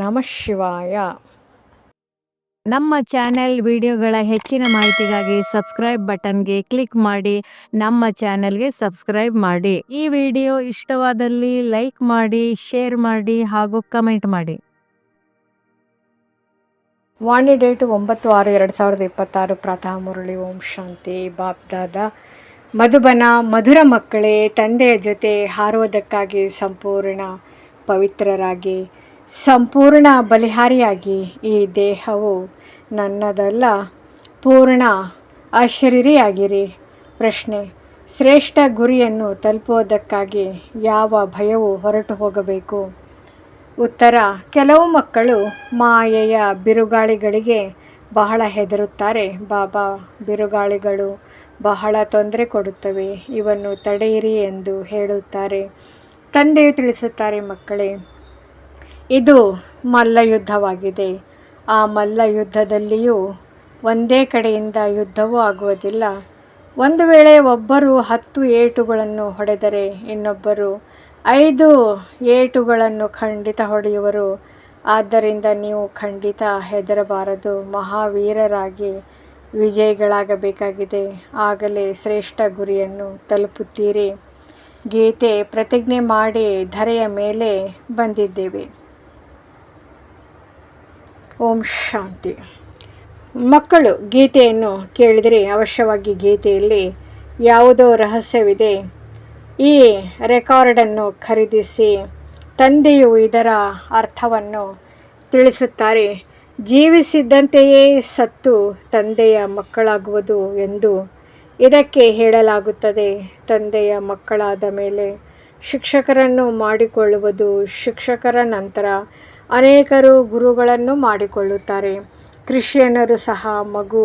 ನಮಃ ಶಿವಾಯ. ನಮ್ಮ ಚಾನೆಲ್ ವಿಡಿಯೋಗಳ ಹೆಚ್ಚಿನ ಮಾಹಿತಿಗಾಗಿ ಸಬ್ಸ್ಕ್ರೈಬ್ ಬಟನ್ಗೆ ಕ್ಲಿಕ್ ಮಾಡಿ ನಮ್ಮ ಚಾನೆಲ್ಗೆ ಸಬ್ಸ್ಕ್ರೈಬ್ ಮಾಡಿ. ಈ ವಿಡಿಯೋ ಇಷ್ಟವಾದಲ್ಲಿ ಲೈಕ್ ಮಾಡಿ, ಶೇರ್ ಮಾಡಿ ಹಾಗೂ ಕಮೆಂಟ್ ಮಾಡಿ. ವಾಣಿ ಡೇಟು 9/6/2026. ಪ್ರಾತಃ ಮುರಳಿ. ಓಂ ಶಾಂತಿ. ಬಾಪ್ದಾದ ಮಧುಬನ. ಮಧುರ ಮಕ್ಕಳೇ, ತಂದೆಯ ಜೊತೆ ಹಾರುವುದಕ್ಕಾಗಿ ಸಂಪೂರ್ಣ ಪವಿತ್ರರಾಗಿ, ಸಂಪೂರ್ಣ ಬಲಿಹಾರಿಯಾಗಿ, ಈ ದೇಹವು ನನ್ನದಲ್ಲ, ಪೂರ್ಣ ಅಶರೀರಿಯಾಗಿರಿ. ಪ್ರಶ್ನೆ: ಶ್ರೇಷ್ಠ ಗುರಿಯನ್ನು ತಲುಪುವುದಕ್ಕಾಗಿ ಯಾವ ಭಯವು ಹೊರಟು ಹೋಗಬೇಕು? ಉತ್ತರ: ಕೆಲವು ಮಕ್ಕಳು ಮಾಯೆಯ ಬಿರುಗಾಳಿಗಳಿಗೆ ಬಹಳ ಹೆದರುತ್ತಾರೆ. ಬಾಬಾ, ಬಿರುಗಾಳಿಗಳು ಬಹಳ ತೊಂದರೆ ಕೊಡುತ್ತವೆ, ಇವನ್ನು ತಡೆಯಿರಿ ಎಂದು ಹೇಳುತ್ತಾರೆ. ತಂದೆಯು ತಿಳಿಸುತ್ತಾರೆ, ಮಕ್ಕಳೇ, ಇದು ಮಲ್ಲಯುದ್ಧವಾಗಿದೆ. ಆ ಮಲ್ಲಯುದ್ಧದಲ್ಲಿಯೂ ಒಂದೇ ಕಡೆಯಿಂದ ಯುದ್ಧವೂ ಆಗುವುದಿಲ್ಲ. ಒಂದು ವೇಳೆ ಒಬ್ಬರು 10 ಏಟುಗಳನ್ನು ಹೊಡೆದರೆ ಇನ್ನೊಬ್ಬರು 5 ಏಟುಗಳನ್ನು ಖಂಡಿತ ಹೊಡೆಯುವರು. ಆದ್ದರಿಂದ ನೀವು ಖಂಡಿತ ಹೆದರಬಾರದು. ಮಹಾವೀರರಾಗಿ ವಿಜಯಿಗಳಾಗಬೇಕಾಗಿದೆ. ಆಗಲೇ ಶ್ರೇಷ್ಠ ಗುರಿಯನ್ನು ತಲುಪುತ್ತೀರಿ. ಗೀತೆ: ಪ್ರತಿಜ್ಞೆ ಮಾಡಿ ಧರೆಯ ಮೇಲೆ ಬಂದಿದ್ದೇವೆ. ಓಂ ಶಾಂತಿ. ಮಕ್ಕಳು ಗೀತೆಯನ್ನು ಕೇಳಿದರೆ ಅವಶ್ಯವಾಗಿ ಗೀತೆಯಲ್ಲಿ ಯಾವುದೋ ರಹಸ್ಯವಿದೆ. ಈ ರೆಕಾರ್ಡನ್ನು ಖರೀದಿಸಿ. ತಂದೆಯು ಇದರ ಅರ್ಥವನ್ನು ತಿಳಿಸುತ್ತಾರೆ. ಜೀವಿಸಿದ್ದಂತೆಯೇ ಸತ್ತು ತಂದೆಯ ಮಕ್ಕಳಾಗುವುದು ಎಂದು ಇದಕ್ಕೆ ಹೇಳಲಾಗುತ್ತದೆ. ತಂದೆಯ ಮಕ್ಕಳಾದ ಮೇಲೆ ಶಿಕ್ಷಕರನ್ನು ಮಾಡಿಕೊಳ್ಳುವುದು. ಶಿಕ್ಷಕರ ನಂತರ ಅನೇಕರು ಗುರುಗಳನ್ನು ಮಾಡಿಕೊಳ್ಳುತ್ತಾರೆ. ಕ್ರಿಶ್ಚಿಯನ್ನರು ಸಹ ಮಗು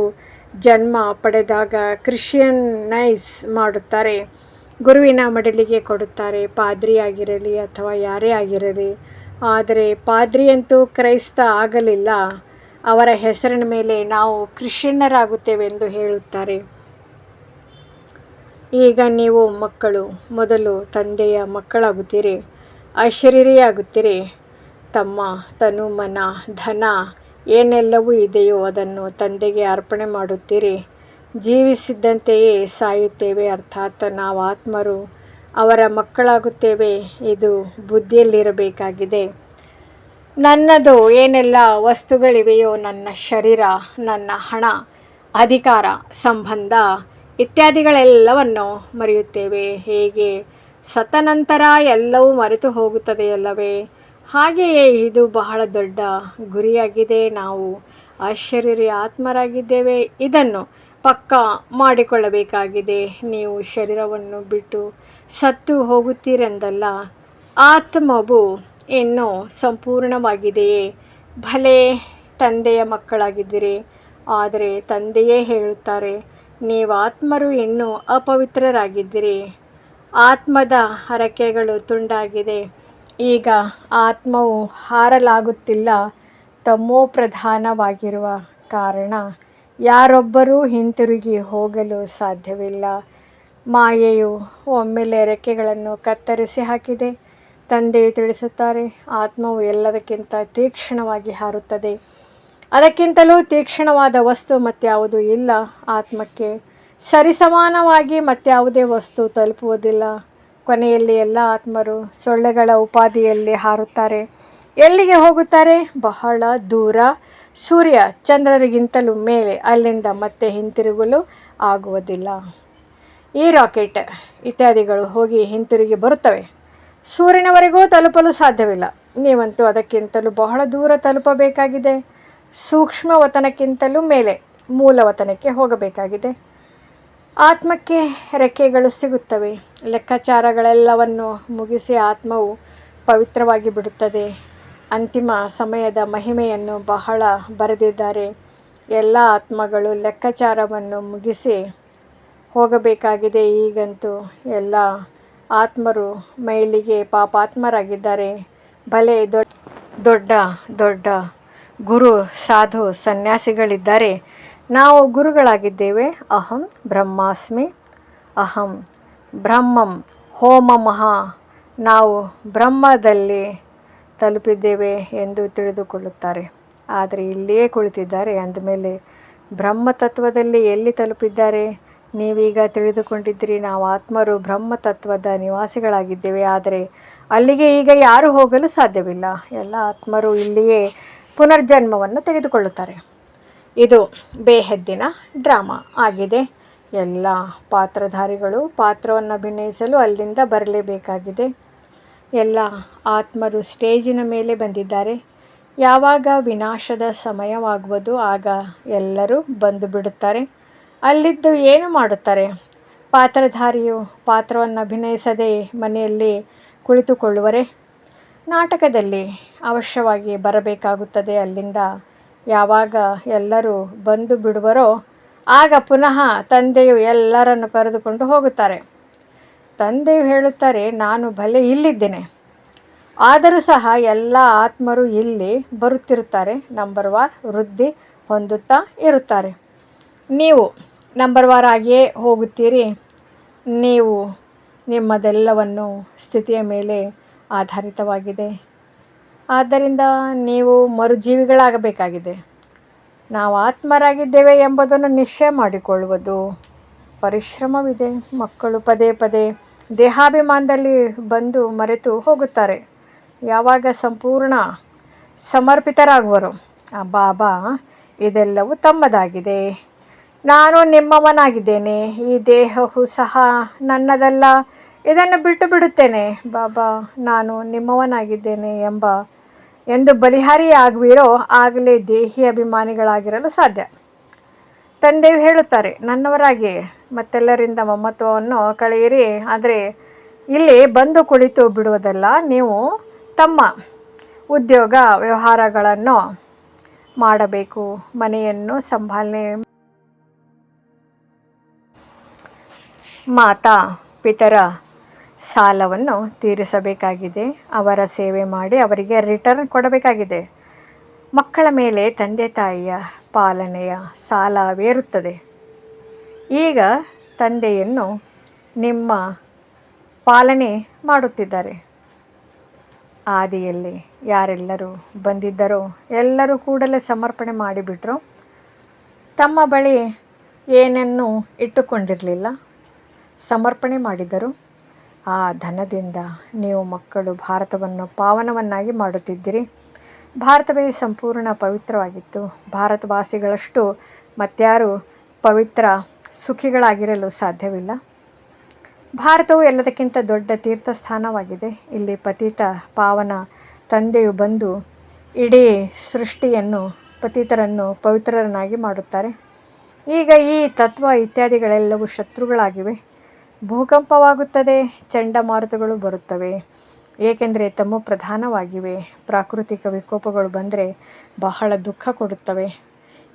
ಜನ್ಮ ಪಡೆದಾಗ ಕ್ರಿಶ್ಚಿಯನೈಸ್ ಮಾಡುತ್ತಾರೆ. ಗುರುವಿನ ಮಡಿಲಿಗೆ ಕೊಡುತ್ತಾರೆ, ಪಾದ್ರಿಯಾಗಿರಲಿ ಅಥವಾ ಯಾರೇ ಆಗಿರಲಿ. ಆದರೆ ಪಾದ್ರಿಯಂತೂ ಕ್ರೈಸ್ತ ಆಗಲಿಲ್ಲ. ಅವರ ಹೆಸರಿನ ಮೇಲೆ ನಾವು ಕ್ರಿಶ್ಚಿಯನ್ನರಾಗುತ್ತೇವೆ ಎಂದು ಹೇಳುತ್ತಾರೆ. ಈಗ ನೀವು ಮಕ್ಕಳು ಮೊದಲು ತಂದೆಯ ಮಕ್ಕಳಾಗುತ್ತೀರಿ, ಅಶರೀರಿಯಾಗುತ್ತೀರಿ. ತಮ್ಮ ತನು, ಮನ, ಧನ ಏನೆಲ್ಲವೂ ಇದೆಯೋ ಅದನ್ನು ತಂದೆಗೆ ಅರ್ಪಣೆ ಮಾಡುತ್ತೀರಿ. ಜೀವಿಸಿದ್ದಂತೆಯೇ ಸಾಯುತ್ತೇವೆ, ಅರ್ಥಾತ್ ನಾವು ಆತ್ಮರು ಅವರ ಮಕ್ಕಳಾಗುತ್ತೇವೆ. ಇದು ಬುದ್ಧಿಯಲ್ಲಿರಬೇಕಾಗಿದೆ. ನನ್ನದು ಏನೆಲ್ಲ ವಸ್ತುಗಳಿವೆಯೋ, ನನ್ನ ಶರೀರ, ನನ್ನ ಹಣ, ಅಧಿಕಾರ, ಸಂಬಂಧ ಇತ್ಯಾದಿಗಳೆಲ್ಲವನ್ನು ಮರೆಯುತ್ತೇವೆ. ಹೇಗೆ ಸತ್ತ ನಂತರ ಎಲ್ಲವೂ ಮರೆತು ಹೋಗುತ್ತದೆಯಲ್ಲವೇ, ಹಾಗೆಯೇ ಇದು ಬಹಳ ದೊಡ್ಡ ಗುರಿಯಾಗಿದೆ. ನಾವು ಅಶರೀರಿ ಆತ್ಮರಾಗಿದ್ದೇವೆ. ಇದನ್ನು ಪಕ್ಕಾ ಮಾಡಿಕೊಳ್ಳಬೇಕಾಗಿದೆ. ನೀವು ಶರೀರವನ್ನು ಬಿಟ್ಟು ಸತ್ತು ಹೋಗುತ್ತೀರೆಂದಲ್ಲ, ಆತ್ಮವು ಇನ್ನೂ ಸಂಪೂರ್ಣವಾಗಿದೆಯೇ. ಭಲೇ ತಂದೆಯ ಮಕ್ಕಳಾಗಿದ್ದೀರಿ. ಆದರೆ ತಂದೆಯೇ ಹೇಳುತ್ತಾರೆ, ನೀವು ಆತ್ಮರು ಇನ್ನೂ ಅಪವಿತ್ರರಾಗಿದ್ದೀರಿ. ಆತ್ಮದ ರೆಕ್ಕೆಗಳು ತುಂಡಾಗಿದೆ. ಈಗ ಆತ್ಮವು ಹಾರಲಾಗುತ್ತಿಲ್ಲ. ತಮೋಪ್ರಧಾನವಾಗಿರುವ ಕಾರಣ ಯಾರೊಬ್ಬರೂ ಹಿಂತಿರುಗಿ ಹೋಗಲು ಸಾಧ್ಯವಿಲ್ಲ. ಮಾಯೆಯು ಒಮ್ಮೆಲೆ ರೆಕ್ಕೆಗಳನ್ನು ಕತ್ತರಿಸಿ ಹಾಕಿದೆ. ತಂದೆಯು ತಿಳಿಸುತ್ತಾರೆ, ಆತ್ಮವು ಎಲ್ಲದಕ್ಕಿಂತ ತೀಕ್ಷ್ಣವಾಗಿ ಹಾರುತ್ತದೆ. ಅದಕ್ಕಿಂತಲೂ ತೀಕ್ಷ್ಣವಾದ ವಸ್ತು ಮತ್ಯಾವುದೂ ಇಲ್ಲ. ಆತ್ಮಕ್ಕೆ ಸರಿಸಮಾನವಾಗಿ ಮತ್ಯಾವುದೇ ವಸ್ತು ತಲುಪುವುದಿಲ್ಲ. ಕೊನೆಯಲ್ಲಿ ಎಲ್ಲ ಆತ್ಮರು ಸೊಳ್ಳೆಗಳ ಉಪಾಧಿಯಲ್ಲಿ ಹಾರುತ್ತಾರೆ. ಎಲ್ಲಿಗೆ ಹೋಗುತ್ತಾರೆ? ಬಹಳ ದೂರ, ಸೂರ್ಯ ಚಂದ್ರರಿಗಿಂತಲೂ ಮೇಲೆ. ಅಲ್ಲಿಂದ ಮತ್ತೆ ಹಿಂತಿರುಗಲು ಆಗುವುದಿಲ್ಲ. ಈ ರಾಕೆಟ್ ಇತ್ಯಾದಿಗಳು ಹೋಗಿ ಹಿಂತಿರುಗಿ ಬರುತ್ತವೆ. ಸೂರ್ಯನವರೆಗೂ ತಲುಪಲು ಸಾಧ್ಯವಿಲ್ಲ. ನೀವಂತೂ ಅದಕ್ಕಿಂತಲೂ ಬಹಳ ದೂರ ತಲುಪಬೇಕಾಗಿದೆ. ಸೂಕ್ಷ್ಮ ವತನಕ್ಕಿಂತಲೂ ಮೇಲೆ ಮೂಲವತನಕ್ಕೆ ಹೋಗಬೇಕಾಗಿದೆ. ಆತ್ಮಕ್ಕೆ ರೆಕ್ಕೆಗಳು ಸಿಗುತ್ತವೆ. ಲೆಕ್ಕಾಚಾರಗಳೆಲ್ಲವನ್ನು ಮುಗಿಸಿ ಆತ್ಮವು ಪವಿತ್ರವಾಗಿ ಬಿಡುತ್ತದೆ. ಅಂತಿಮ ಸಮಯದ ಮಹಿಮೆಯನ್ನು ಬಹಳ ಬರೆದಿದ್ದಾರೆ. ಎಲ್ಲ ಆತ್ಮಗಳು ಲೆಕ್ಕಾಚಾರವನ್ನು ಮುಗಿಸಿ ಹೋಗಬೇಕಾಗಿದೆ. ಈಗಂತೂ ಎಲ್ಲ ಆತ್ಮರು ಮೈಲಿಗೆ ಪಾಪಾತ್ಮರಾಗಿದ್ದಾರೆ. ಭಲೆ ದೊಡ್ಡ ದೊಡ್ಡ ಗುರು, ಸಾಧು, ಸನ್ಯಾಸಿಗಳಿದ್ದಾರೆ. ನಾವು ಗುರುಗಳಾಗಿದ್ದೇವೆ. ಅಹಂ ಬ್ರಹ್ಮಾಸ್ಮಿ, ಅಹಂ ಬ್ರಹ್ಮಂ ಹೋಮಮಃ. ನಾವು ಬ್ರಹ್ಮದಲ್ಲಿ ತಲುಪಿದ್ದೇವೆ ಎಂದು ತಿಳಿದುಕೊಳ್ಳುತ್ತಾರೆ. ಆದರೆ ಇಲ್ಲಿಯೇ ಕುಳಿತಿದ್ದಾರೆ ಅಂದಮೇಲೆ ಬ್ರಹ್ಮತತ್ವದಲ್ಲಿ ಎಲ್ಲಿ ತಲುಪಿದ್ದಾರೆ? ನೀವೀಗ ತಿಳಿದುಕೊಂಡಿದ್ದೀರಿ, ನಾವು ಆತ್ಮರು ಬ್ರಹ್ಮತತ್ವದ ನಿವಾಸಿಗಳಾಗಿದ್ದೇವೆ. ಆದರೆ ಅಲ್ಲಿಗೆ ಈಗ ಯಾರೂ ಹೋಗಲು ಸಾಧ್ಯವಿಲ್ಲ. ಎಲ್ಲ ಆತ್ಮರು ಇಲ್ಲಿಯೇ ಪುನರ್ಜನ್ಮವನ್ನು ತೆಗೆದುಕೊಳ್ಳುತ್ತಾರೆ. ಇದು ಬೇಹದ್ದಿನ ಡ್ರಾಮಾ ಆಗಿದೆ. ಎಲ್ಲ ಪಾತ್ರಧಾರಿಗಳು ಪಾತ್ರವನ್ನು ಅಭಿನಯಿಸಲು ಅಲ್ಲಿಂದ ಬರಲೇಬೇಕಾಗಿದೆ. ಎಲ್ಲ ಆತ್ಮರು ಸ್ಟೇಜಿನ ಮೇಲೆ ಬಂದಿದ್ದಾರೆ. ಯಾವಾಗ ವಿನಾಶದ ಸಮಯವಾಗುವುದು ಆಗ ಎಲ್ಲರೂ ಬಂದು ಬಿಡುತ್ತಾರೆ. ಅಲ್ಲಿದ್ದು ಏನು ಮಾಡುತ್ತಾರೆ? ಪಾತ್ರಧಾರಿಯು ಪಾತ್ರವನ್ನು ಅಭಿನಯಿಸದೆ ಮನೆಯಲ್ಲಿ ಕುಳಿತುಕೊಳ್ಳುವರೆ? ನಾಟಕದಲ್ಲಿ ಅವಶ್ಯವಾಗಿ ಬರಬೇಕಾಗುತ್ತದೆ. ಅಲ್ಲಿಂದ ಯಾವಾಗ ಎಲ್ಲರೂ ಬಂದು ಬಿಡುವರೋ ಆಗ ಪುನಃ ತಂದೆಯು ಎಲ್ಲರನ್ನು ಕರೆದುಕೊಂಡು ಹೋಗುತ್ತಾರೆ. ತಂದೆಯು ಹೇಳುತ್ತಾರೆ, ನಾನು ಭಲೆ ಇಲ್ಲಿದ್ದೇನೆ, ಆದರೂ ಸಹ ಎಲ್ಲ ಆತ್ಮರು ಇಲ್ಲಿ ಬರುತ್ತಿರುತ್ತಾರೆ. ನಂಬರ್ ವಾರ್ ವೃದ್ಧಿ ಹೊಂದುತ್ತಾ ಇರುತ್ತಾರೆ. ನೀವು ನಂಬರ್ ವಾರ್ ಆಗಿಯೇ ಹೋಗುತ್ತೀರಿ. ನೀವು ನಿಮ್ಮದೆಲ್ಲವನ್ನು ಸ್ಥಿತಿಯ ಮೇಲೆ ಆಧಾರಿತವಾಗಿದೆ. ಆದ್ದರಿಂದ ನೀವು ಮರುಜೀವಿಗಳಾಗಬೇಕಾಗಿದೆ. ನಾವು ಆತ್ಮರಾಗಿದ್ದೇವೆ ಎಂಬುದನ್ನು ನಿಶ್ಚಯ ಮಾಡಿಕೊಳ್ಳುವುದು ಪರಿಶ್ರಮವಿದೆ. ಮಕ್ಕಳು ಪದೇ ಪದೇ ದೇಹಾಭಿಮಾನದಲ್ಲಿ ಬಂದು ಮರೆತು ಹೋಗುತ್ತಾರೆ. ಯಾವಾಗ ಸಂಪೂರ್ಣ ಸಮರ್ಪಿತರಾಗುವರು, ಬಾಬಾ ಇದೆಲ್ಲವೂ ತಮ್ಮದಾಗಿದೆ, ನಾನು ನಿಮ್ಮವನಾಗಿದ್ದೇನೆ, ಈ ದೇಹವು ಸಹ ನನ್ನದಲ್ಲ, ಇದನ್ನು ಬಿಟ್ಟು ಬಿಡುತ್ತೇನೆ, ಬಾಬಾ ನಾನು ನಿಮ್ಮವನಾಗಿದ್ದೇನೆ ಎಂದು ಬಲಿಹಾರಿ ಆಗುವಿರೋ ಆಗಲೇ ದೇಹಿ ಅಭಿಮಾನಿಗಳಾಗಿರಲು ಸಾಧ್ಯ. ತಂದೆಯು ಹೇಳುತ್ತಾರೆ, ನನ್ನವರಾಗಿ ಮತ್ತೆಲ್ಲರಿಂದ ಮಮತ್ವವನ್ನು ಕಳೆಯಿರಿ. ಆದರೆ ಇಲ್ಲಿ ಬಂದು ಕುಳಿತು ಬಿಡುವುದಲ್ಲ, ನೀವು ತಮ್ಮ ಉದ್ಯೋಗ ವ್ಯವಹಾರಗಳನ್ನು ಮಾಡಬೇಕು, ಮನೆಯನ್ನು ಸಂಭಾಲನೆ, ಮಾತಾ ಪಿತರ ಸಾಲವನ್ನು ತೀರಿಸಬೇಕಾಗಿದೆ, ಅವರ ಸೇವೆ ಮಾಡಿ ಅವರಿಗೆ ರಿಟರ್ನ್ ಕೊಡಬೇಕಾಗಿದೆ. ಮಕ್ಕಳ ಮೇಲೆ ತಂದೆ ತಾಯಿಯ ಪಾಲನೆಯ ಸಾಲವೇರುತ್ತದೆ. ಈಗ ತಂದೆಯನ್ನು ನಿಮ್ಮ ಪಾಲನೆ ಮಾಡುತ್ತಿದ್ದಾರೆ. ಆದಿಯಲ್ಲಿ ಯಾರೆಲ್ಲರೂ ಬಂದಿದ್ದರೋ ಎಲ್ಲರೂ ಕೂಡಲೇ ಸಮರ್ಪಣೆ ಮಾಡಿಬಿಟ್ರು. ತಮ್ಮ ಬಳಿ ಏನನ್ನೂ ಇಟ್ಟುಕೊಂಡಿರಲಿಲ್ಲ, ಸಮರ್ಪಣೆ ಮಾಡಿದರು. ಆ ಧನದಿಂದ ನೀವು ಮಕ್ಕಳು ಭಾರತವನ್ನು ಪಾವನವನ್ನಾಗಿ ಮಾಡುತ್ತಿದ್ದೀರಿ. ಭಾರತವೇ ಸಂಪೂರ್ಣ ಪವಿತ್ರವಾಗಿತ್ತು. ಭಾರತವಾಸಿಗಳಷ್ಟು ಮತ್ಯಾರು ಪವಿತ್ರ ಸುಖಿಗಳಾಗಿರಲು ಸಾಧ್ಯವಿಲ್ಲ. ಭಾರತವು ಎಲ್ಲದಕ್ಕಿಂತ ದೊಡ್ಡ ತೀರ್ಥಸ್ಥಾನವಾಗಿದೆ. ಇಲ್ಲಿ ಪತಿತ ಪಾವನ ತಂದೆಯು ಬಂದು ಇಡೀ ಸೃಷ್ಟಿಯನ್ನು ಪತಿತರನ್ನು ಪವಿತ್ರರನ್ನಾಗಿ ಮಾಡುತ್ತಾರೆ. ಈಗ ಈ ತತ್ವ ಇತ್ಯಾದಿಗಳೆಲ್ಲವೂ ಶತ್ರುಗಳಾಗಿವೆ. ಭೂಕಂಪವಾಗುತ್ತದೆ, ಚಂಡಮಾರುತಗಳು ಬರುತ್ತವೆ, ಏಕೆಂದರೆ ತಮ್ಮ ಪ್ರಧಾನವಾಗಿವೆ. ಪ್ರಾಕೃತಿಕ ವಿಕೋಪಗಳು ಬಂದರೆ ಬಹಳ ದುಃಖ ಕೊಡುತ್ತವೆ.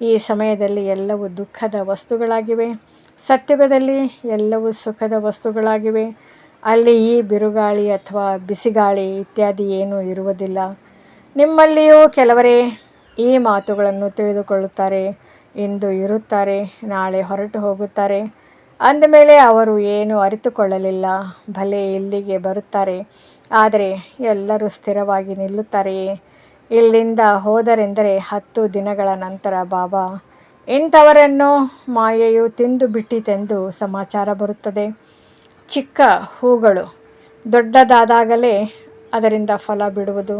ಈ ಸಮಯದಲ್ಲಿ ಎಲ್ಲವೂ ದುಃಖದ ವಸ್ತುಗಳಾಗಿವೆ. ಸತ್ಯುಗದಲ್ಲಿ ಎಲ್ಲವೂ ಸುಖದ ವಸ್ತುಗಳಾಗಿವೆ. ಅಲ್ಲಿ ಈ ಬಿರುಗಾಳಿ ಅಥವಾ ಬಿಸಿಗಾಳಿ ಇತ್ಯಾದಿ ಏನೂ ಇರುವುದಿಲ್ಲ. ನಿಮ್ಮಲ್ಲಿಯೂ ಕೆಲವರೇ ಈ ಮಾತುಗಳನ್ನು ತಿಳಿದುಕೊಳ್ಳುತ್ತಾರೆ. ಇಂದು ಇರುತ್ತಾರೆ, ನಾಳೆ ಹೊರಟು ಹೋಗುತ್ತಾರೆ. ಅಂದಮೇಲೆ ಅವರು ಏನು ಅರಿತುಕೊಳ್ಳಲಿಲ್ಲ. ಭಲೆ ಇಲ್ಲಿಗೆ ಬರುತ್ತಾರೆ, ಆದರೆ ಎಲ್ಲರೂ ಸ್ಥಿರವಾಗಿ ನಿಲ್ಲುತ್ತಾರೆಯೇ? ಇಲ್ಲಿಂದ ಹೋದರೆಂದರೆ 10 ದಿನಗಳ ನಂತರ ಬಾಬಾ ಇಂಥವರನ್ನು ಮಾಯೆಯು ತಿಂದು ಬಿಟ್ಟಿತೆಂದು ಸಮಾಚಾರ ಬರುತ್ತದೆ. ಚಿಕ್ಕ ಹೂಗಳು ದೊಡ್ಡದಾದಾಗಲೇ ಅದರಿಂದ ಫಲ ಬಿಡುವುದು.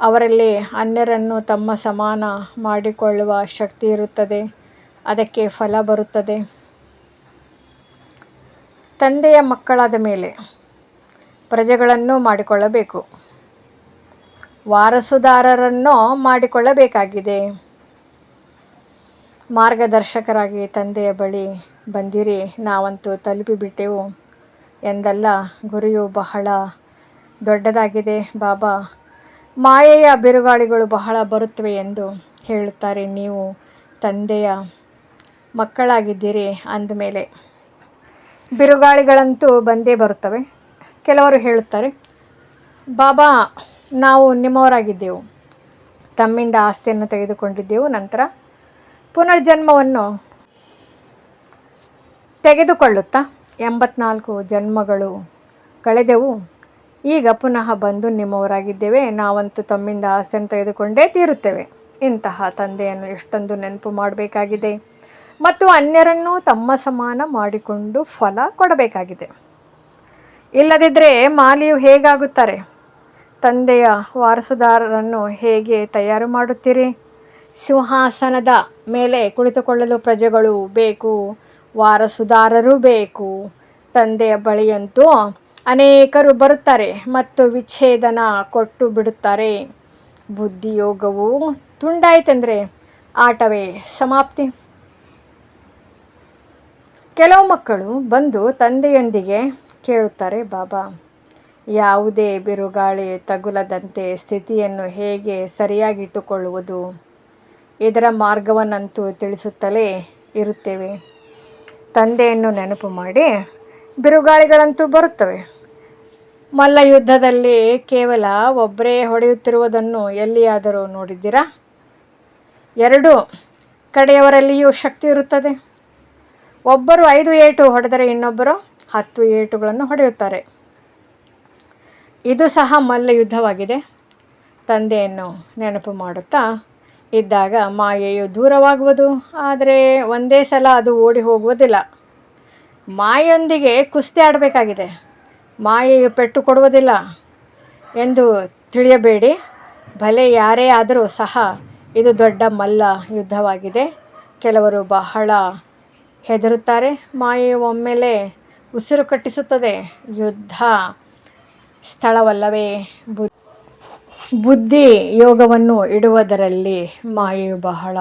ಅವರಲ್ಲಿ ಅನ್ಯರನ್ನು ತಮ್ಮ ಸಮಾನ ಮಾಡಿಕೊಳ್ಳುವ ಶಕ್ತಿ ಇರುತ್ತದೆ, ಅದಕ್ಕೆ ಫಲ ಬರುತ್ತದೆ. ತಂದೆಯ ಮಕ್ಕಳಾದ ಮೇಲೆ ಪ್ರಜೆಗಳನ್ನು ಮಾಡಿಕೊಳ್ಳಬೇಕು, ವಾರಸುದಾರರನ್ನು ಮಾಡಿಕೊಳ್ಳಬೇಕಾಗಿದೆ. ಮಾರ್ಗದರ್ಶಕರಾಗಿ ತಂದೆಯ ಬಳಿ ಬಂದಿರಿ, ನಾವಂತೂ ತಲುಪಿಬಿಟ್ಟೆವು ಎಂದಲ್ಲ. ಗುರಿಯು ಬಹಳ ದೊಡ್ಡದಾಗಿದೆ. ಬಾಬಾ ಮಾಯೆಯ ಬಿರುಗಾಳಿಗಳು ಬಹಳ ಬರುತ್ತವೆ ಎಂದು ಹೇಳುತ್ತಾರೆ. ನೀವು ತಂದೆಯ ಮಕ್ಕಳಾಗಿದ್ದೀರಿ ಅಂದಮೇಲೆ ಬಿರುಗಾಳಿಗಳಂತೂ ಬಂದೇ ಬರುತ್ತವೆ. ಕೆಲವರು ಹೇಳುತ್ತಾರೆ, ಬಾಬಾ ನಾವು ನಿಮ್ಮವರಾಗಿದ್ದೆವು, ತಮ್ಮಿಂದ ಆಸ್ತಿಯನ್ನು ತೆಗೆದುಕೊಂಡಿದ್ದೆವು, ನಂತರ ಪುನರ್ಜನ್ಮವನ್ನು ತೆಗೆದುಕೊಳ್ಳುತ್ತಾ 84 ಜನ್ಮಗಳು ಕಳೆದೆವು, ಈಗ ಪುನಃ ಬಂದು ನಿಮ್ಮವರಾಗಿದ್ದೇವೆ, ನಾವಂತೂ ತಮ್ಮಿಂದ ಆಸ್ತಿಯನ್ನು ತೆಗೆದುಕೊಂಡೇ ತೀರುತ್ತೇವೆ. ಇಂತಹ ತಂದೆಯನ್ನು ಎಷ್ಟೊಂದು ನೆನಪು ಮಾಡಬೇಕಾಗಿದೆ ಮತ್ತು ಅನ್ಯರನ್ನು ತಮ್ಮ ಸಮಾನ ಮಾಡಿಕೊಂಡು ಫಲ ಕೊಡಬೇಕಾಗಿದೆ. ಇಲ್ಲದಿದ್ದರೆ ಮಾಲಿಯು ಹೇಗಾಗುತ್ತಾರೆ? ತಂದೆಯ ವಾರಸುದಾರರನ್ನು ಹೇಗೆ ತಯಾರು ಮಾಡುತ್ತೀರಿ? ಸಿಂಹಾಸನದ ಮೇಲೆ ಕುಳಿತುಕೊಳ್ಳಲು ಪ್ರಜೆಗಳು ಬೇಕು, ವಾರಸುದಾರರು ಬೇಕು. ತಂದೆಯ ಬಳಿಯಂತೂ ಅನೇಕರು ಬರುತ್ತಾರೆ ಮತ್ತು ವಿಚ್ಛೇದನ ಕೊಟ್ಟು ಬಿಡುತ್ತಾರೆ. ಬುದ್ಧಿಯೋಗವು ತುಂಡಾಯಿತೆಂದರೆ ಆಟವೇ ಸಮಾಪ್ತಿ. ಕೆಲವು ಮಕ್ಕಳು ಬಂದು ತಂದೆಯೊಂದಿಗೆ ಕೇಳುತ್ತಾರೆ, ಬಾಬಾ, ಯಾವುದೇ ಬಿರುಗಾಳಿ ತಗುಲದಂತೆ ಸ್ಥಿತಿಯನ್ನು ಹೇಗೆ ಸರಿಯಾಗಿಟ್ಟುಕೊಳ್ಳುವುದು? ಇದರ ಮಾರ್ಗವನ್ನಂತೂ ತಿಳಿಸುತ್ತಲೇ ಇರುತ್ತೇವೆ. ತಂದೆಯನ್ನು ನೆನಪು ಮಾಡಿ. ಬಿರುಗಾಳಿಗಳಂತೂ ಬರುತ್ತವೆ. ಮಲ್ಲಯುದ್ಧದಲ್ಲಿ ಕೇವಲ ಒಬ್ಬರೇ ಹೊಡೆಯುತ್ತಿರುವುದನ್ನು ಎಲ್ಲಿಯಾದರೂ ನೋಡಿದ್ದೀರಾ? ಎರಡು ಕಡೆಯವರಲ್ಲಿಯೂ ಶಕ್ತಿ ಇರುತ್ತದೆ. ಒಬ್ಬರು 5 ಏಟು ಹೊಡೆದರೆ ಇನ್ನೊಬ್ಬರು 10 ಏಟುಗಳನ್ನು ಹೊಡೆಯುತ್ತಾರೆ. ಇದು ಸಹ ಮಲ್ಲಯುದ್ಧವಾಗಿದೆ. ತಂದೆಯನ್ನು ನೆನಪು ಮಾಡುತ್ತಾ ಇದ್ದಾಗ ಮಾಯೆಯು ದೂರವಾಗುವುದು, ಆದರೆ ಒಂದೇ ಸಲ ಅದು ಓಡಿ ಹೋಗುವುದಿಲ್ಲ. ಮಾಯೆಯೊಂದಿಗೆ ಕುಸ್ತಿ ಆಡಬೇಕಾಗಿದೆ. ಮಾಯೆಯು ಪೆಟ್ಟು ಕೊಡುವುದಿಲ್ಲ ಎಂದು ತಿಳಿಯಬೇಡಿ. ಭಲೆ ಯಾರೇ ಆದರೂ ಸಹ ಇದು ದೊಡ್ಡ ಮಲ್ಲ ಯುದ್ಧವಾಗಿದೆ. ಕೆಲವರು ಬಹಳ ಹೆದರುತ್ತಾರೆ. ಮಾಯೆಯು ಒಮ್ಮೆಲೆ ಉಸಿರು ಕಟ್ಟಿಸುತ್ತದೆ. ಯುದ್ಧ ಸ್ಥಳವಲ್ಲವೇ? ಬುದ್ಧಿ ಯೋಗವನ್ನು ಇಡುವುದರಲ್ಲಿ ಮಾಯೆಯು ಬಹಳ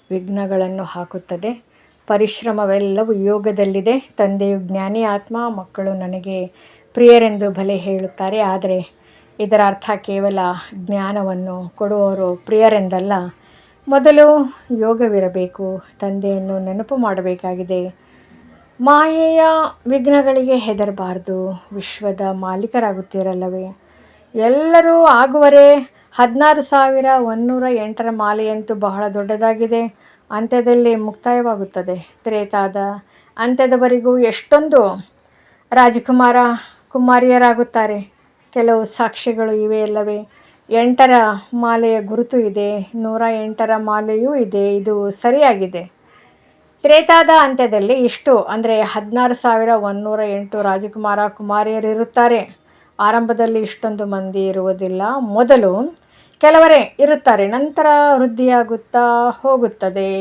ವಿಘ್ನಗಳನ್ನು ಹಾಕುತ್ತದೆ. ಪರಿಶ್ರಮವೆಲ್ಲವೂ ಯೋಗದಲ್ಲಿದೆ. ತಂದೆಯು ಜ್ಞಾನಿ ಆತ್ಮ, ಮಕ್ಕಳು ನನಗೆ ಪ್ರಿಯರೆಂದು ಭಲೆ ಹೇಳುತ್ತಾರೆ, ಆದರೆ ಇದರ ಅರ್ಥ ಕೇವಲ ಜ್ಞಾನವನ್ನು ಕೊಡುವವರು ಪ್ರಿಯರೆಂದಲ್ಲ. ಮೊದಲು ಯೋಗವಿರಬೇಕು. ತಂದೆಯನ್ನು ನೆನಪು ಮಾಡಬೇಕಾಗಿದೆ. ಮಾಯೆಯ ವಿಘ್ನಗಳಿಗೆ ಹೆದರಬಾರದು. ವಿಶ್ವದ ಮಾಲೀಕರಾಗುತ್ತೀರಲ್ಲವೇ? ಎಲ್ಲರೂ ಆಗುವರೇ. 16,108ರ ಮಾಲೆಯಂತೂ ಬಹಳ ದೊಡ್ಡದಾಗಿದೆ. ಅಂತ್ಯದಲ್ಲಿ ಮುಕ್ತಾಯವಾಗುತ್ತದೆ. ತ್ರೇತಾದ ಅಂತ್ಯದವರೆಗೂ ಎಷ್ಟೊಂದು ರಾಜಕುಮಾರ ಕುಮಾರಿಯರಾಗುತ್ತಾರೆ. ಕೆಲವು ಸಾಕ್ಷಿಗಳು ಇವೆಯಲ್ಲವೇ? 8ರ ಮಾಲೆಯ ಗುರುತು ಇದೆ, 108ರ ಮಾಲೆಯೂ ಇದೆ. ಇದು ಸರಿಯಾಗಿದೆ. ತ್ರೇತಾದ ಅಂತ್ಯದಲ್ಲಿ ಇಷ್ಟು ಅಂದರೆ 16,108 ರಾಜಕುಮಾರ ಕುಮಾರಿಯರಿರುತ್ತಾರೆ. ಆರಂಭದಲ್ಲಿ ಇಷ್ಟೊಂದು ಮಂದಿ ಇರುವುದಿಲ್ಲ. ಮೊದಲು ಕೆಲವರೇ ಇರುತ್ತಾರೆ, ನಂತರ ವೃದ್ಧಿಯಾಗುತ್ತಾ ಹೋಗುತ್ತದೆ.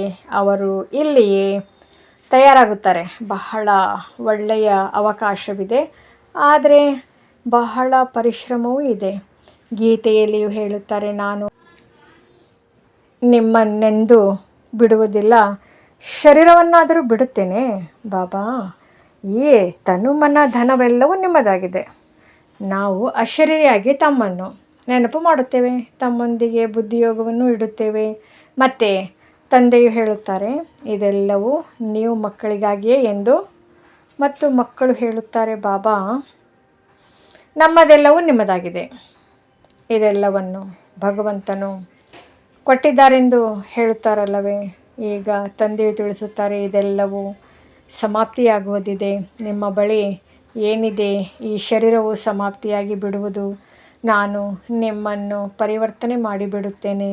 ಅವರು ಇಲ್ಲಿಯೇ ತಯಾರಾಗುತ್ತಾರೆ. ಬಹಳ ಒಳ್ಳೆಯ ಅವಕಾಶವಿದೆ, ಆದರೆ ಬಹಳ ಪರಿಶ್ರಮವೂ ಇದೆ. ಗೀತೆಯಲ್ಲಿಯೂ ಹೇಳುತ್ತಾರೆ, ನಾನು ನಿಮ್ಮನ್ನೆಂದು ಬಿಡುವುದಿಲ್ಲ, ಶರೀರವನ್ನಾದರೂ ಬಿಡುತ್ತೇನೆ. ಬಾಬಾ, ಈ ತನು ಮನ ಧನವೆಲ್ಲವೂ ನಿಮ್ಮದಾಗಿದೆ. ನಾವು ಅಶರೀರಿಯಾಗಿ ತಮ್ಮನ್ನು ನೆನಪು ಮಾಡುತ್ತೇವೆ, ತಮ್ಮೊಂದಿಗೆ ಬುದ್ಧಿಯೋಗವನ್ನು ಇಡುತ್ತೇವೆ. ಮತ್ತು ತಂದೆಯು ಹೇಳುತ್ತಾರೆ, ಇದೆಲ್ಲವೂ ನೀವು ಮಕ್ಕಳಿಗಾಗಿಯೇ ಎಂದು. ಮತ್ತು ಮಕ್ಕಳು ಹೇಳುತ್ತಾರೆ, ಬಾಬಾ, ನಮ್ಮದೆಲ್ಲವೂ ನಿಮ್ಮದಾಗಿದೆ. ಇದೆಲ್ಲವನ್ನು ಭಗವಂತನು ಕೊಟ್ಟಿದ್ದಾರೆಂದು ಹೇಳುತ್ತಾರಲ್ಲವೇ? ಈಗ ತಂದೆಯು ತಿಳಿಸುತ್ತಾರೆ, ಇದೆಲ್ಲವೂ ಸಮಾಪ್ತಿಯಾಗುವುದಿದೆ. ನಿಮ್ಮ ಬಳಿ ಏನಿದೆ, ಈ ಶರೀರವು ಸಮಾಪ್ತಿಯಾಗಿ ಬಿಡುವುದು. ನಾನು ನಿಮ್ಮನ್ನು ಪರಿವರ್ತನೆ ಮಾಡಿಬಿಡುತ್ತೇನೆ,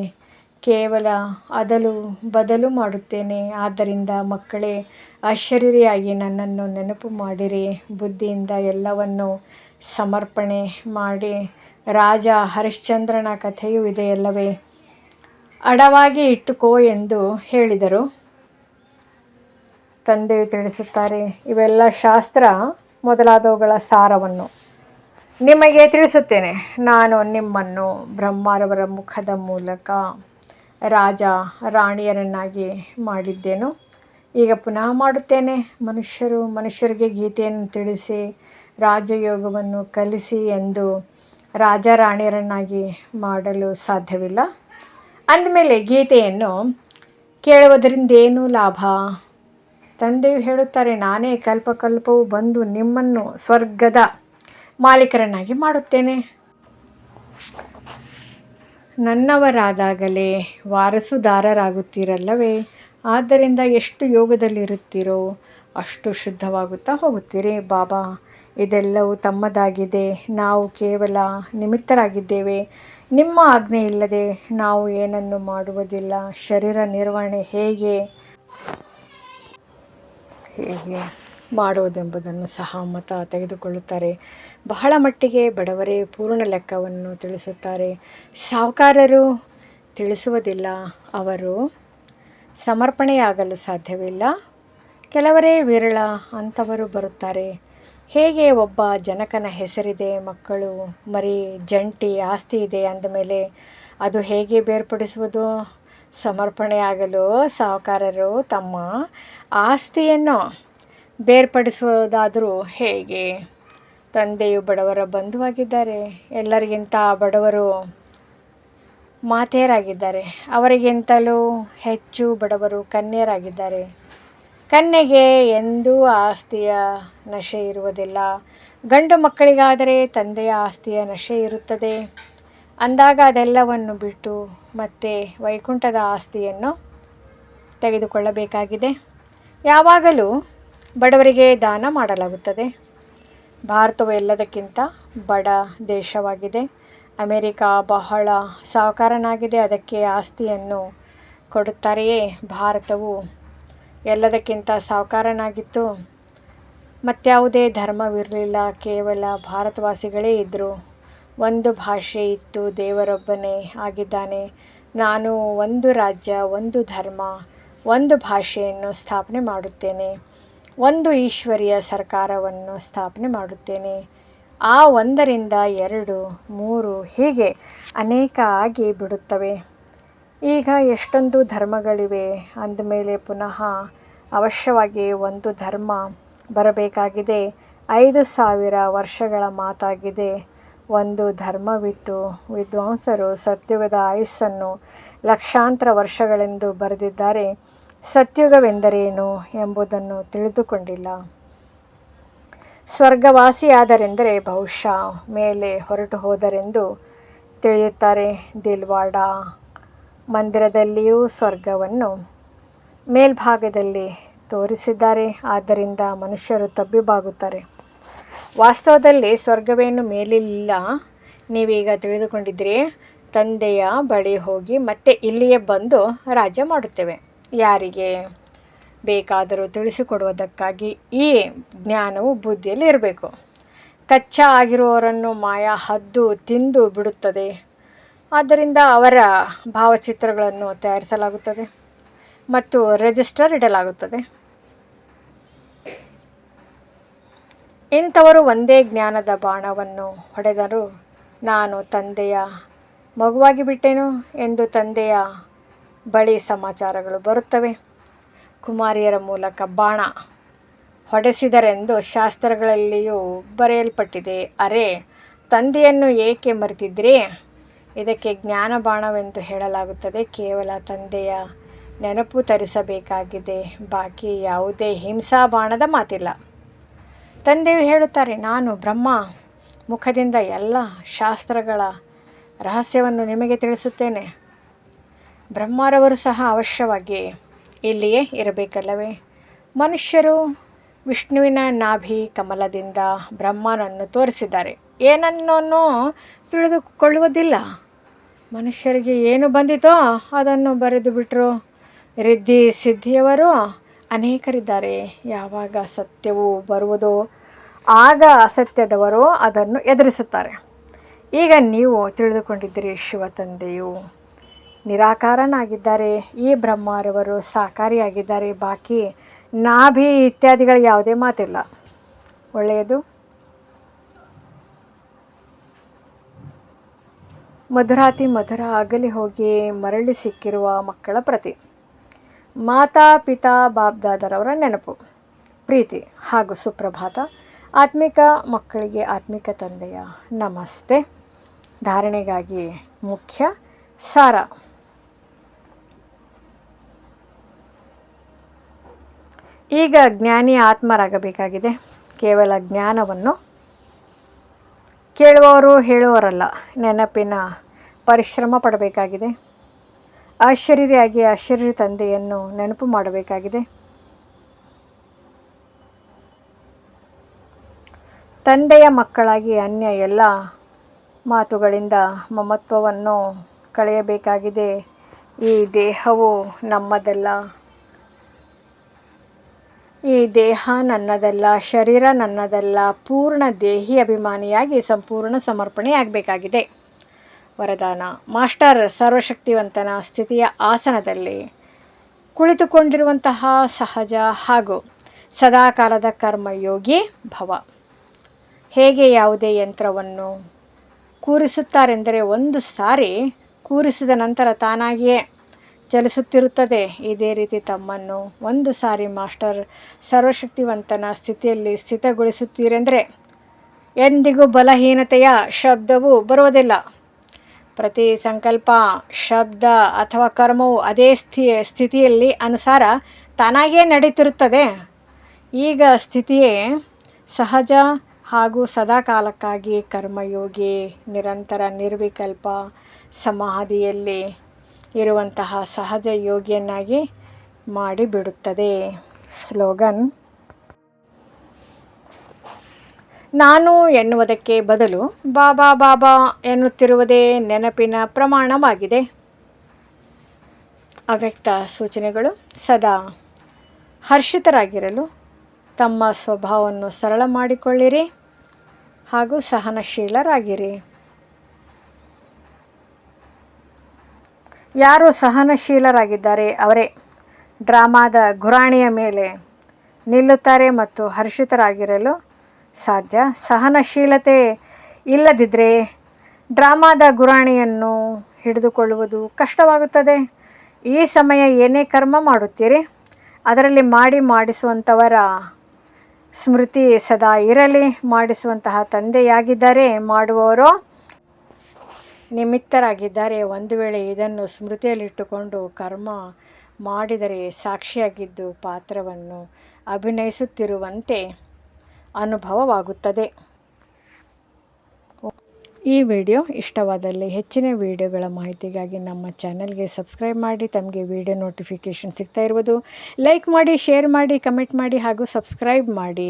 ಕೇವಲ ಅದಲು ಬದಲು ಮಾಡುತ್ತೇನೆ. ಆದ್ದರಿಂದ ಮಕ್ಕಳೇ, ಅಶರೀರಿಯಾಗಿ ನನ್ನನ್ನು ನೆನಪು ಮಾಡಿರಿ. ಬುದ್ಧಿಯಿಂದ ಎಲ್ಲವನ್ನು ಸಮರ್ಪಣೆ ಮಾಡಿ. ರಾಜ ಹರಿಶ್ಚಂದ್ರನ ಕಥೆಯೂ ಇದೆಯಲ್ಲವೇ? ಅಡವಾಗಿ ಇಟ್ಟುಕೋ ಎಂದು ಹೇಳಿದರು. ತಂದೆಯು ತಿಳಿಸುತ್ತಾರೆ, ಇವೆಲ್ಲ ಶಾಸ್ತ್ರ ಮೊದಲಾದವುಗಳ ಸಾರವನ್ನು ನಿಮಗೆ ತಿಳಿಸುತ್ತೇನೆ. ನಾನು ನಿಮ್ಮನ್ನು ಬ್ರಹ್ಮರವರ ಮುಖದ ಮೂಲಕ ರಾಜ ರಾಣಿಯರನ್ನಾಗಿ ಮಾಡಿದ್ದೇನು, ಈಗ ಪುನಃ ಮಾಡುತ್ತೇನೆ. ಮನುಷ್ಯರಿಗೆ ಗೀತೆಯನ್ನು ತಿಳಿಸಿ, ರಾಜಯೋಗವನ್ನು ಕಲಿಸಿ ಎಂದು ರಾಜ ರಾಣಿಯರನ್ನಾಗಿ ಮಾಡಲು ಸಾಧ್ಯವಿಲ್ಲ. ಅಂದಮೇಲೆ ಗೀತೆಯನ್ನು ಕೇಳುವುದರಿಂದೇನು ಲಾಭ? ತಂದೆಯು ಹೇಳುತ್ತಾರೆ, ನಾನೇ ಕಲ್ಪಕಲ್ಪವು ಬಂದು ನಿಮ್ಮನ್ನು ಸ್ವರ್ಗದ ಮಾಲೀಕರನ್ನಾಗಿ ಮಾಡುತ್ತೇನೆ. ನನ್ನವರಾದಾಗಲೇ ವಾರಸುದಾರರಾಗುತ್ತೀರಲ್ಲವೇ? ಆದ್ದರಿಂದ ಎಷ್ಟು ಯೋಗದಲ್ಲಿರುತ್ತೀರೋ ಅಷ್ಟು ಶುದ್ಧವಾಗುತ್ತಾ ಹೋಗುತ್ತೀರಿ. ಬಾಬಾ ಇದೆಲ್ಲವೂ ತಮ್ಮದಾಗಿದೆ, ನಾವು ಕೇವಲ ನಿಮಿತ್ತರಾಗಿದ್ದೇವೆ. ನಿಮ್ಮ ಆಜ್ಞೆ ಇಲ್ಲದೆ ನಾವು ಏನನ್ನು ಮಾಡುವುದಿಲ್ಲ. ಶರೀರ ನಿರ್ವಹಣೆ ಹೇಗೆ ಮಾಡುವುದೆಂಬುದನ್ನು ಸಹ ಮತ ತೆಗೆದುಕೊಳ್ಳುತ್ತಾರೆ. ಬಹಳ ಮಟ್ಟಿಗೆ ಬಡವರೇ ಪೂರ್ಣ ಲೆಕ್ಕವನ್ನು ತಿಳಿಸುತ್ತಾರೆ, ಸಾಹುಕಾರರು ತಿಳಿಸುವುದಿಲ್ಲ. ಅವರು ಸಮರ್ಪಣೆಯಾಗಲು ಸಾಧ್ಯವಿಲ್ಲ. ಕೆಲವರೇ ವಿರಳ, ಅಂಥವರು ಬರುತ್ತಾರೆ. ಹೇಗೆ ಒಬ್ಬ ಜನಕನ ಹೆಸರಿದೆ, ಮಕ್ಕಳು, ಮರಿ, ಜಂಟಿ ಆಸ್ತಿ ಇದೆ ಅಂದಮೇಲೆ ಅದು ಹೇಗೆ ಬೇರ್ಪಡಿಸುವುದು? ಸಮರ್ಪಣೆಯಾಗಲು ಸಾಹುಕಾರರು ತಮ್ಮ ಆಸ್ತಿಯನ್ನು ಬೇರ್ಪಡಿಸುವುದಾದರೂ ಹೇಗೆ? ತಂದೆಯು ಬಡವರ ಬಂಧುವಾಗಿದ್ದಾರೆ. ಎಲ್ಲರಿಗಿಂತ ಬಡವರು ಮಾತೆಯರಾಗಿದ್ದಾರೆ. ಅವರಿಗಿಂತಲೂ ಹೆಚ್ಚು ಬಡವರು ಕನ್ಯೆಯರಾಗಿದ್ದಾರೆ. ಕನ್ಯೆಗೆ ಎಂದೂ ಆಸ್ತಿಯ ನಶೆ ಇರುವುದಿಲ್ಲ. ಗಂಡು ಮಕ್ಕಳಿಗಾದರೆ ತಂದೆಯ ಆಸ್ತಿಯ ನಶೆ ಇರುತ್ತದೆ. ಅಂದಾಗ ಅದೆಲ್ಲವನ್ನು ಬಿಟ್ಟು ಮತ್ತೆ ವೈಕುಂಠದ ಆಸ್ತಿಯನ್ನು ತೆಗೆದುಕೊಳ್ಳಬೇಕಾಗಿದೆ. ಯಾವಾಗಲೂ ಬಡವರಿಗೆ ದಾನ ಮಾಡಲಾಗುತ್ತದೆ. ಭಾರತವು ಎಲ್ಲದಕ್ಕಿಂತ ಬಡ ದೇಶವಾಗಿದೆ. ಅಮೆರಿಕ ಬಹಳ ಸಾಹುಕಾರನಾಗಿದೆ, ಅದಕ್ಕೆ ಆಸ್ತಿಯನ್ನು ಕೊಡುತ್ತಾರೆಯೇ? ಭಾರತವು ಎಲ್ಲದಕ್ಕಿಂತ ಸಾಹುಕಾರನಾಗಿತ್ತು. ಮತ್ಯಾವುದೇ ಧರ್ಮವಿರಲಿಲ್ಲ, ಕೇವಲ ಭಾರತವಾಸಿಗಳೇ ಇದ್ದರು. ಒಂದು ಭಾಷೆ ಇತ್ತು, ದೇವರೊಬ್ಬನೇ ಆಗಿದ್ದಾನೆ. ನಾನು ಒಂದು ರಾಜ್ಯ, ಒಂದು ಧರ್ಮ, ಒಂದು ಭಾಷೆಯನ್ನು ಸ್ಥಾಪನೆ ಮಾಡುತ್ತೇನೆ. ಒಂದು ಈಶ್ವರೀಯ ಸರ್ಕಾರವನ್ನು ಸ್ಥಾಪನೆ ಮಾಡುತ್ತೇನೆ. ಆ ಒಂದರಿಂದ 2, 3 ಹೀಗೆ ಅನೇಕ ಆಗಿ ಬಿಡುತ್ತವೆ. ಈಗ ಎಷ್ಟೊಂದು ಧರ್ಮಗಳಿವೆ ಅಂದಮೇಲೆ ಪುನಃ ಅವಶ್ಯವಾಗಿ ಒಂದು ಧರ್ಮ ಬರಬೇಕಾಗಿದೆ. 5000 ವರ್ಷಗಳ ಮಾತಾಗಿದೆ. ಒಂದು ಧರ್ಮವಿತ್ತು. ವಿದ್ವಾಂಸರು ಸತ್ಯುಗದ ಆಯುಸ್ಸನ್ನು ಲಕ್ಷಾಂತರ ವರ್ಷಗಳೆಂದು ಬರೆದಿದ್ದಾರೆ. ಸತ್ಯುಗವೆಂದರೇನು ಎಂಬುದನ್ನು ತಿಳಿದುಕೊಂಡಿಲ್ಲ. ಸ್ವರ್ಗವಾಸಿಯಾದರೆಂದರೆ ಬಹುಶಃ ಮೇಲೆ ಹೊರಟು ಹೋದರೆಂದು ತಿಳಿಯುತ್ತಾರೆ. ದಿಲ್ವಾಡ ಮಂದಿರದಲ್ಲಿಯೂ ಸ್ವರ್ಗವನ್ನು ಮೇಲ್ಭಾಗದಲ್ಲಿ ತೋರಿಸಿದ್ದಾರೆ. ಆದ್ದರಿಂದ ಮನುಷ್ಯರು ತಬ್ಬಿಬ್ಬಾಗುತ್ತಾರೆ. ವಾಸ್ತವದಲ್ಲಿ ಸ್ವರ್ಗವೇನು ಮೇಲಿಲ್ಲ. ನೀವೀಗ ತಿಳಿದುಕೊಂಡಿದ್ದೀರಿ. ತಂದೆಯ ಬಳಿ ಹೋಗಿ ಮತ್ತೆ ಇಲ್ಲಿಯೇ ಬಂದು ರಾಜ್ಯ ಮಾಡುತ್ತೇವೆ. ಯಾರಿಗೆ ಬೇಕಾದರೂ ತಿಳಿಸಿಕೊಡುವುದಕ್ಕಾಗಿ ಈ ಜ್ಞಾನವು ಬುದ್ಧಿಯಲ್ಲಿ ಇರಬೇಕು. ಕಚ್ಚಾ ಆಗಿರುವವರನ್ನು ಮಾಯಾ ಹದ್ದು ತಿಂದು ಬಿಡುತ್ತದೆ. ಆದ್ದರಿಂದ ಅವರ ಭಾವಚಿತ್ರಗಳನ್ನು ತಯಾರಿಸಲಾಗುತ್ತದೆ ಮತ್ತು ರಿಜಿಸ್ಟರ್ ಇಡಲಾಗುತ್ತದೆ. ಇಂಥವರು ಒಂದೇ ಜ್ಞಾನದ ಬಾಣವನ್ನು ಹೊಡೆದರು. ನಾನು ತಂದೆಯ ಮಗುವಾಗಿ ಬಿಟ್ಟೆನು ಎಂದು ತಂದೆಯ ಬಳಿ ಸಮಾಚಾರಗಳು ಬರುತ್ತವೆ. ಕುಮಾರಿಯರ ಮೂಲಕ ಬಾಣ ಹೊಡೆಸಿದರೆಂದು ಶಾಸ್ತ್ರಗಳಲ್ಲಿಯೂ ಬರೆಯಲ್ಪಟ್ಟಿದೆ. ಅರೆ, ತಂದೆಯನ್ನು ಏಕೆ ಮರೆತಿದ್ರಿ? ಇದಕ್ಕೆ ಜ್ಞಾನ ಬಾಣವೆಂದು ಹೇಳಲಾಗುತ್ತದೆ. ಕೇವಲ ತಂದೆಯ ನೆನಪು ತರಿಸಬೇಕಾಗಿದೆ. ಬಾಕಿ ಯಾವುದೇ ಹಿಂಸಾ ಬಾಣದ ಮಾತಿಲ್ಲ. ತಂದೆಯು ಹೇಳುತ್ತಾರೆ, ನಾನು ಬ್ರಹ್ಮ ಮುಖದಿಂದ ಎಲ್ಲ ಶಾಸ್ತ್ರಗಳ ರಹಸ್ಯವನ್ನು ನಿಮಗೆ ತಿಳಿಸುತ್ತೇನೆ. ಬ್ರಹ್ಮರವರು ಸಹ ಅವಶ್ಯವಾಗಿ ಇಲ್ಲಿಯೇ ಇರಬೇಕಲ್ಲವೇ? ಮನುಷ್ಯರು ವಿಷ್ಣುವಿನ ನಾಭಿ ಕಮಲದಿಂದ ಬ್ರಹ್ಮನನ್ನು ತೋರಿಸಿದ್ದಾರೆ. ಏನನ್ನೂ ತಿಳಿದುಕೊಳ್ಳುವುದಿಲ್ಲ. ಮನುಷ್ಯರಿಗೆ ಏನು ಬಂದಿತೋ ಅದನ್ನು ಬರೆದು ಬಿಟ್ಟರು. ರಿದ್ಧಿ ಸಿದ್ಧಿಯವರು ಅನೇಕರಿದ್ದಾರೆ. ಯಾವಾಗ ಸತ್ಯವು ಬರುವುದೋ ಆಗ ಅಸತ್ಯದವರು ಅದನ್ನು ಎದುರಿಸುತ್ತಾರೆ. ಈಗ ನೀವು ತಿಳಿದುಕೊಂಡಿದ್ದೀರಿ, ಶಿವ ತಂದೆಯು ನಿರಾಕಾರನಾಗಿದ್ದಾರೆ. ಈ ಬ್ರಹ್ಮರವರು ಸಾಕಾರಿಯಾಗಿದ್ದಾರೆ. ಬಾಕಿ ನಾಭಿ ಇತ್ಯಾದಿಗಳ ಯಾವುದೇ ಮಾತಿಲ್ಲ. ಒಳ್ಳೆಯದು. ಮಧುರಾತಿ ಮಧುರ ಅಗಲಿ ಹೋಗಿ ಮರಳಿ ಸಿಕ್ಕಿರುವ ಮಕ್ಕಳ ಪ್ರತಿ ಮಾತಾ ಪಿತಾ ಬಾಬ್ದಾದರವರ ನೆನಪು, ಪ್ರೀತಿ ಹಾಗೂ ಸುಪ್ರಭಾತ. ಆತ್ಮಿಕ ಮಕ್ಕಳಿಗೆ ಆತ್ಮಿಕ ತಂದೆಯ ನಮಸ್ತೆ. ಧಾರಣೆಗಾಗಿ ಮುಖ್ಯ ಸಾರ. ಈಗ ಜ್ಞಾನಿ ಆತ್ಮರಾಗಬೇಕಾಗಿದೆ. ಕೇವಲ ಜ್ಞಾನವನ್ನು ಕೇಳುವವರು ಹೇಳುವವರಲ್ಲ. ನೆನಪಿನ ಪರಿಶ್ರಮ ಪಡಬೇಕಾಗಿದೆ. ಅಶರೀರಿಯಾಗಿ ಅಶರೀರಿ ತಂದೆಯನ್ನು ನೆನಪು ಮಾಡಬೇಕಾಗಿದೆ. ತಂದೆಯ ಮಕ್ಕಳಾಗಿ ಅನ್ಯ ಎಲ್ಲ ಮಾತುಗಳಿಂದ ಮಮತ್ವವನ್ನು ಕಳೆಯಬೇಕಾಗಿದೆ. ಈ ದೇಹವು ನಮ್ಮದಲ್ಲ, ಈ ದೇಹ ನನ್ನದಲ್ಲ, ಶರೀರ ನನ್ನದಲ್ಲ. ಪೂರ್ಣ ದೇಹಿ ಅಭಿಮಾನಿಯಾಗಿ ಸಂಪೂರ್ಣ ಸಮರ್ಪಣೆಯಾಗಬೇಕಾಗಿದೆ. ವರದಾನ: ಮಾಸ್ಟರ್ ಸರ್ವಶಕ್ತಿವಂತನ ಸ್ಥಿತಿಯ ಆಸನದಲ್ಲಿ ಕುಳಿತುಕೊಂಡಿರುವಂತಹ ಸಹಜ ಹಾಗೂ ಸದಾಕಾಲದ ಕರ್ಮಯೋಗಿ ಭವ. ಹೇಗೆ ಯಾವುದೇ ಯಂತ್ರವನ್ನು ಕೂರಿಸುತ್ತಾರೆಂದರೆ ಒಂದು ಸಾರಿ ಕೂರಿಸಿದ ನಂತರ ತಾನಾಗಿಯೇ ಚಲಿಸುತ್ತಿರುತ್ತದೆ. ಇದೇ ರೀತಿ ತಮ್ಮನ್ನು ಒಂದು ಸಾರಿ ಮಾಸ್ಟರ್ ಸರ್ವಶಕ್ತಿವಂತನ ಸ್ಥಿತಿಯಲ್ಲಿ ಸ್ಥಿತಗೊಳಿಸುತ್ತೀರೆಂದರೆ ಎಂದಿಗೂ ಬಲಹೀನತೆಯ ಶಬ್ದವು ಬರುವುದಿಲ್ಲ. ಪ್ರತಿ ಸಂಕಲ್ಪ, ಶಬ್ದ ಅಥವಾ ಕರ್ಮವು ಅದೇ ಸ್ಥಿತಿಯಲ್ಲಿ ಅನುಸಾರ ತಾನಾಗಿಯೇ ನಡೀತಿರುತ್ತದೆ. ಈಗ ಸ್ಥಿತಿಯೇ ಸಹಜ ಹಾಗೂ ಸದಾಕಾಲಕ್ಕಾಗಿ ಕರ್ಮಯೋಗಿ ನಿರಂತರ ನಿರ್ವಿಕಲ್ಪ ಸಮಾಧಿಯಲ್ಲಿ ಇರುವಂತಹ ಸಹಜ ಯೋಗಿಯನ್ನಾಗಿ ಮಾಡಿಬಿಡುತ್ತದೆ. ಸ್ಲೋಗನ್: ನಾನು ಎನ್ನುವುದಕ್ಕೆ ಬದಲು ಬಾಬಾ ಬಾಬಾ ಎನ್ನುತ್ತಿರುವುದೇ ನೆನಪಿನ ಪ್ರಮಾಣವಾಗಿದೆ. ಅವ್ಯಕ್ತ ಸೂಚನೆಗಳು: ಸದಾ ಹರ್ಷಿತರಾಗಿರಲು ತಮ್ಮ ಸ್ವಭಾವವನ್ನು ಸರಳ ಮಾಡಿಕೊಳ್ಳಿರಿ ಹಾಗೂ ಸಹನಶೀಲರಾಗಿರಿ. ಯಾರು ಸಹನಶೀಲರಾಗಿದ್ದಾರೆ ಅವರೇ ಡ್ರಾಮಾದ ಗುರಾಣಿಯ ಮೇಲೆ ನಿಲ್ಲುತ್ತಾರೆ ಮತ್ತು ಹರ್ಷಿತರಾಗಿರಲು ಸಾಧ್ಯ. ಸಹನಶೀಲತೆ ಇಲ್ಲದಿದ್ದರೆ ಡ್ರಾಮಾದ ಗುರಾಣಿಯನ್ನು ಹಿಡಿದುಕೊಳ್ಳುವುದು ಕಷ್ಟವಾಗುತ್ತದೆ. ಈ ಸಮಯ ಏನೇ ಕರ್ಮ ಮಾಡುತ್ತೀರಿ ಅದರಲ್ಲಿ ಮಾಡಿಸುವಂಥವರ ಸ್ಮೃತಿ ಸದಾ ಇರಲಿ. ಮಾಡಿಸುವಂತಹ ತಂದೆಯಾಗಿದ್ದರೆ ಮಾಡುವವರು ನಿಮಿತ್ತರಾಗಿದ್ದಾರೆ. ಒಂದು ವೇಳೆ ಇದನ್ನು ಸ್ಮೃತಿಯಲ್ಲಿಟ್ಟುಕೊಂಡು ಕರ್ಮ ಮಾಡಿದರೆ ಸಾಕ್ಷಿಯಾಗಿದ್ದು ಪಾತ್ರವನ್ನು ಅಭಿನಯಿಸುತ್ತಿರುವಂತೆ ಅನುಭವವಾಗುತ್ತದೆ. ಈ ವಿಡಿಯೋ ಇಷ್ಟವಾದಲ್ಲಿ ಹೆಚ್ಚಿನ ವಿಡಿಯೋಗಳ ಮಾಹಿತಿಗಾಗಿ ನಮ್ಮ ಚಾನಲ್ಗೆ ಸಬ್ಸ್ಕ್ರೈಬ್ ಮಾಡಿ. ತಮಗೆ ವಿಡಿಯೋ ನೋಟಿಫಿಕೇಷನ್ ಸಿಗ್ತಾ ಇರುವುದು ಲೈಕ್ ಮಾಡಿ, ಶೇರ್ ಮಾಡಿ, ಕಮೆಂಟ್ ಮಾಡಿ ಹಾಗೂ ಸಬ್ಸ್ಕ್ರೈಬ್ ಮಾಡಿ.